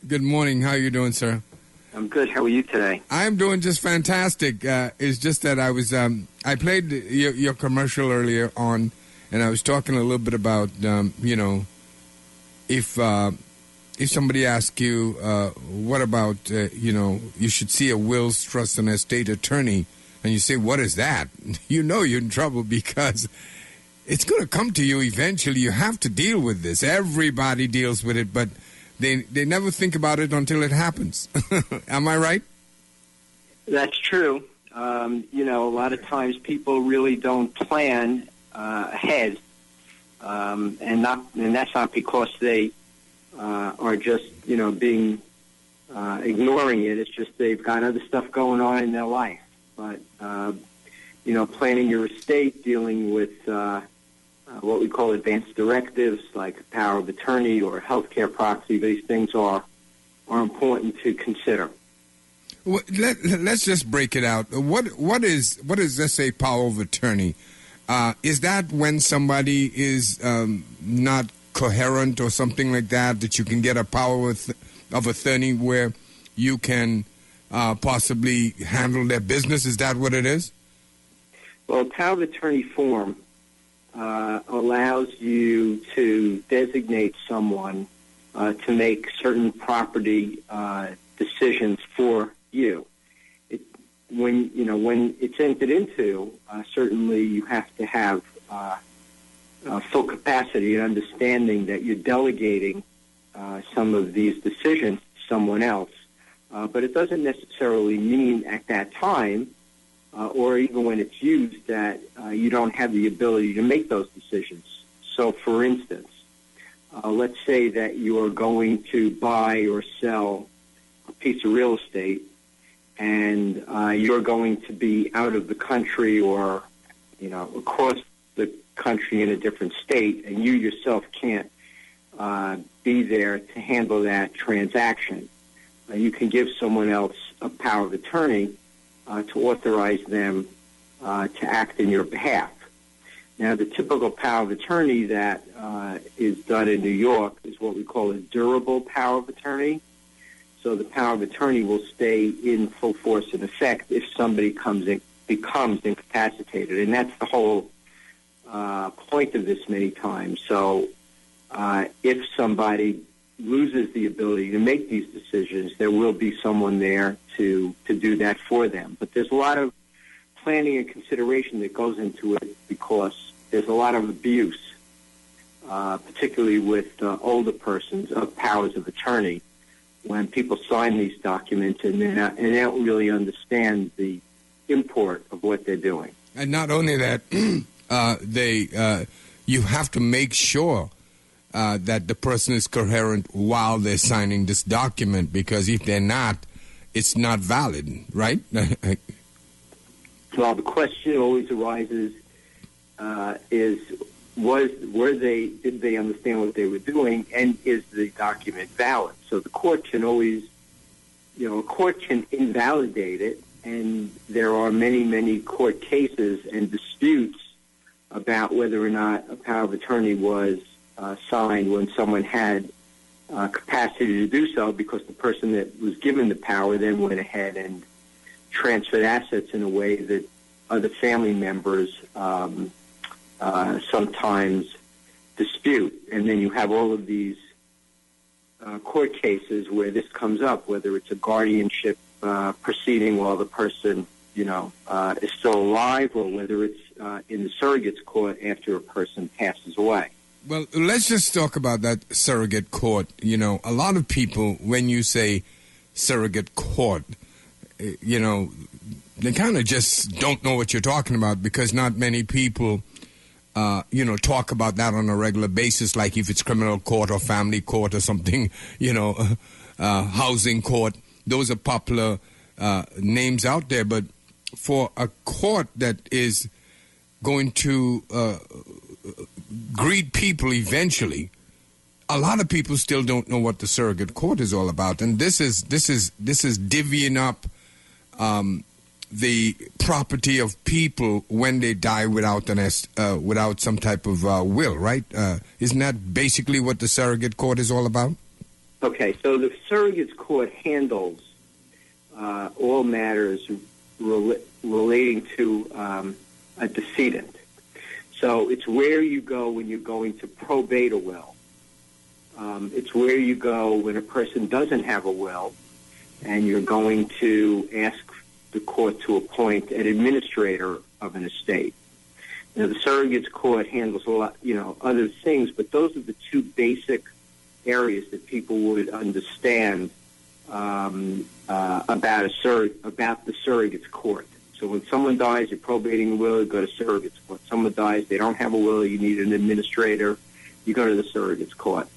Good morning. How are you doing, sir? I'm good. How are you today? I'm doing just fantastic. It's just that I was I played your commercial earlier on, and I was talking a little bit about if somebody asks you what about you should see a wills, trust, and estate attorney, and you say, what is that? You know you're in trouble because it's going to come to you eventually. You have to deal with this. Everybody deals with it, but they never think about it until it happens. Am I right? That's true. A lot of times people really don't plan ahead, and that's not because they are just being ignoring it. It's just they've got other stuff going on in their life. But planning your estate, dealing with what we call advanced directives like power of attorney or healthcare proxy, these things are important to consider. Well, let's just break it out. What is let's say power of attorney? Is that when somebody is not coherent or something like that you can get a power of attorney where you can possibly handle their business? Is that what it is? Well, power of attorney form allows you to designate someone to make certain property decisions for you. When it's entered into, certainly you have to have full capacity and understanding that you're delegating some of these decisions to someone else. But it doesn't necessarily mean at that time or even when it's used that you don't have the ability to make those decisions. So, for instance, let's say that you are going to buy or sell a piece of real estate and you're going to be out of the country or, across the country in a different state, and you yourself can't be there to handle that transaction. You can give someone else a power of attorney to authorize them to act in your behalf. Now, the typical power of attorney that is done in New York is what we call a durable power of attorney. So the power of attorney will stay in full force and effect if somebody becomes incapacitated. And that's the whole point of this many times. So if somebody loses the ability to make these decisions, there will be someone there to do that for them. But there's a lot of planning and consideration that goes into it because there's a lot of abuse, particularly with older persons, of powers of attorney when people sign these documents and they don't really understand the import of what they're doing. And not only that, you have to make sure that the person is coherent while they're signing this document, because if they're not, it's not valid, right? Well, the question always arises did they understand what they were doing, and is the document valid? So the court can always, a court can invalidate it, and there are many, many court cases and disputes about whether or not a power of attorney was signed when someone had capacity to do so, because the person that was given the power then went ahead and transferred assets in a way that other family members sometimes dispute. And then you have all of these court cases where this comes up, whether it's a guardianship proceeding while the person, is still alive, or whether it's in the surrogate's court after a person passes away. Well, let's just talk about that surrogate court. A lot of people, when you say surrogate court, they kind of just don't know what you're talking about, because not many people, talk about that on a regular basis, like if it's criminal court or family court or something, housing court. Those are popular names out there. But for a court that is going to greet people eventually, a lot of people still don't know what the surrogate court is all about, and this is divvying up the property of people when they die without some type of will, right? Isn't that basically what the surrogate court is all about? Okay, so the Surrogates Court handles all matters relating to a decedent. So it's where you go when you're going to probate a will. It's where you go when a person doesn't have a will, and you're going to ask the court to appoint an administrator of an estate. Now, the Surrogates Court handles a lot, other things, but those are the two basic areas that people would understand about the Surrogates Court. So when someone dies, you're probating a will, you go to Surrogates Court. Someone dies, they don't have a will, you need an administrator, you go to the Surrogates Court.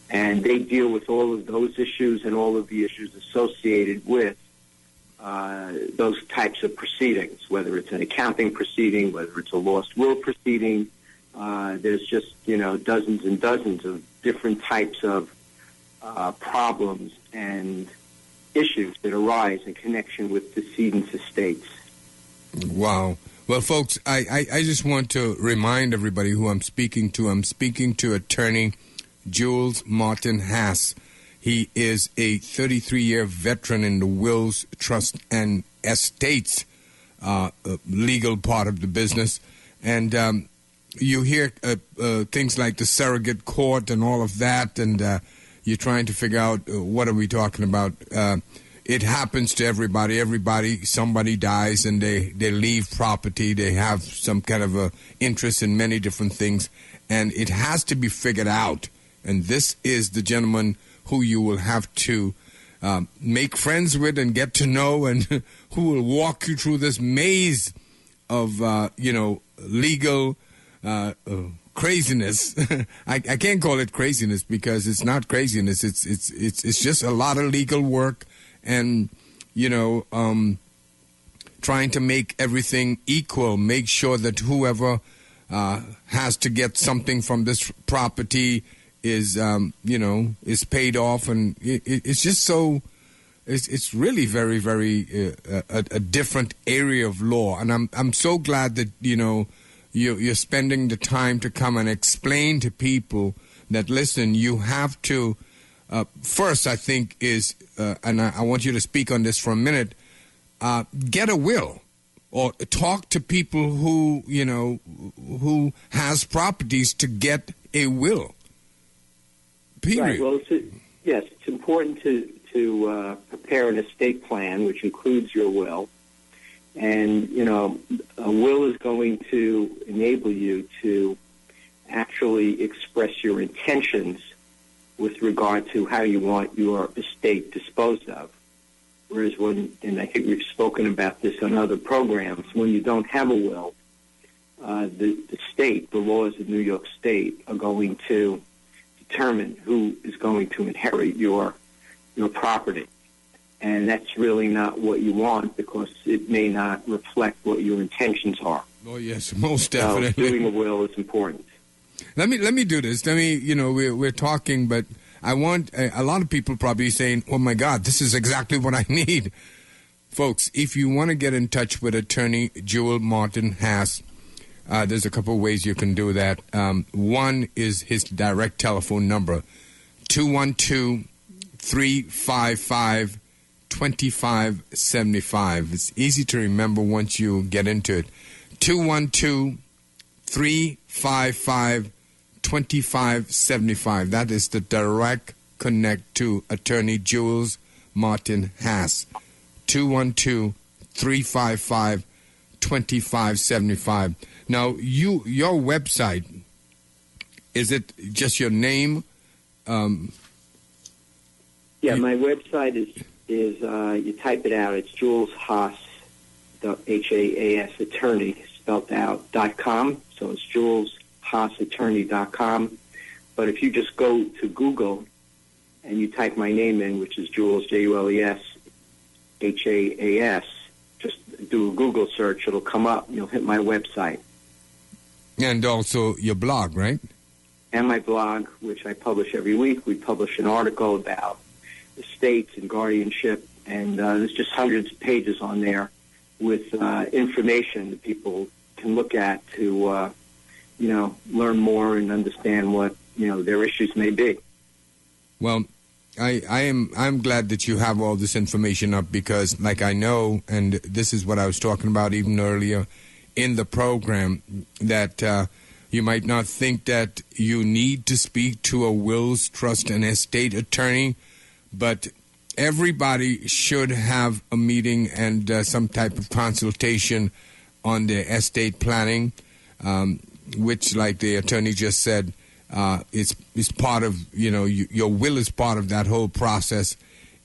And they deal with all of those issues and all of the issues associated with those types of proceedings, whether it's an accounting proceeding, whether it's a lost will proceeding. There's just, dozens and dozens of different types of problems and issues that arise in connection with decedent's estates. Wow. Well, folks, I just want to remind everybody who I'm speaking to. I'm speaking to attorney Jules Martin Haas. He is a 33-year veteran in the wills, trust, and estates legal part of the business. And you hear things like the Surrogate Court and all of that, and you're trying to figure out what are we talking about. It happens to everybody. Somebody dies and they leave property. They have some kind of a interest in many different things, and it has to be figured out. And this is the gentleman who you will have to make friends with and get to know, and who will walk you through this maze of, legal craziness. I can't call it craziness because it's not craziness. It's just a lot of legal work and, trying to make everything equal, make sure that whoever has to get something from this property is paid off, and it's just so. It's really very, very a different area of law, and I'm so glad that you're spending the time to come and explain to people that listen. You have to first, I think, is and I want you to speak on this for a minute. Get a will, or talk to people who has properties to get a will. Period. Right. Well, it's important to prepare an estate plan, which includes your will. And, a will is going to enable you to actually express your intentions with regard to how you want your estate disposed of. Whereas and I think we've spoken about this on other programs, when you don't have a will, the state, the laws of New York State are going to determine who is going to inherit your property. And that's really not what you want, because it may not reflect what your intentions are. Oh, yes, most definitely. So doing a will is important. Let me do this. We're talking, but I want a lot of people probably saying, oh, my God, this is exactly what I need. Folks, if you want to get in touch with attorney Jules Martin Haas, there's a couple of ways you can do that. One is his direct telephone number, 212-355-2575. It's easy to remember once you get into it. 212-355-2575. That is the direct connect to attorney Jules Martin Haas. 212-355-2575. Now, your website, is it just your name? My website is you type it out. It's Jules Haas, Haas attorney, spelled out, .com. So it's JulesHaasAttorney.com. But if you just go to Google and you type my name in, which is Jules, Jules, Haas, just do a Google search. It'll come up. You'll hit my website. And also your blog, right? And my blog, which I publish every week. We publish an article about estates and guardianship, and there's just hundreds of pages on there with information that people can look at to, learn more and understand what, their issues may be. Well, I'm glad that you have all this information up because, like I know, and this is what I was talking about even earlier in the program, that you might not think that you need to speak to a wills, trust, and estate attorney, but everybody should have a meeting and some type of consultation on their estate planning, which, like the attorney just said, is part of, your will is part of that whole process.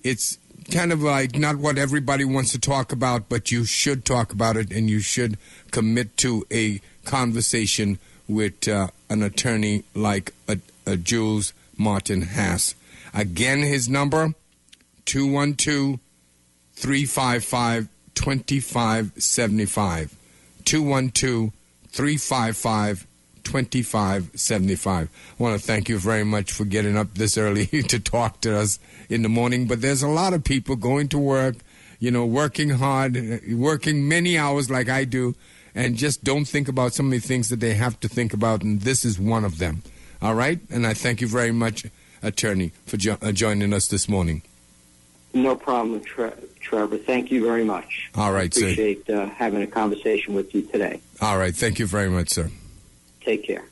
It's kind of like not what everybody wants to talk about, but you should talk about it, and you should commit to a conversation with an attorney like a Jules Martin Haas. Again, his number, 212-355-2575. 212-355-2575. I want to thank you very much for getting up this early to talk to us in the morning. But there's a lot of people going to work, working hard, working many hours like I do, and just don't think about so many things that they have to think about, and this is one of them. All right? And I thank you very much, Attorney, for joining us this morning. No problem, Trevor. Thank you very much. All right, sir. I appreciate having a conversation with you today. All right. Thank you very much, sir. Take care.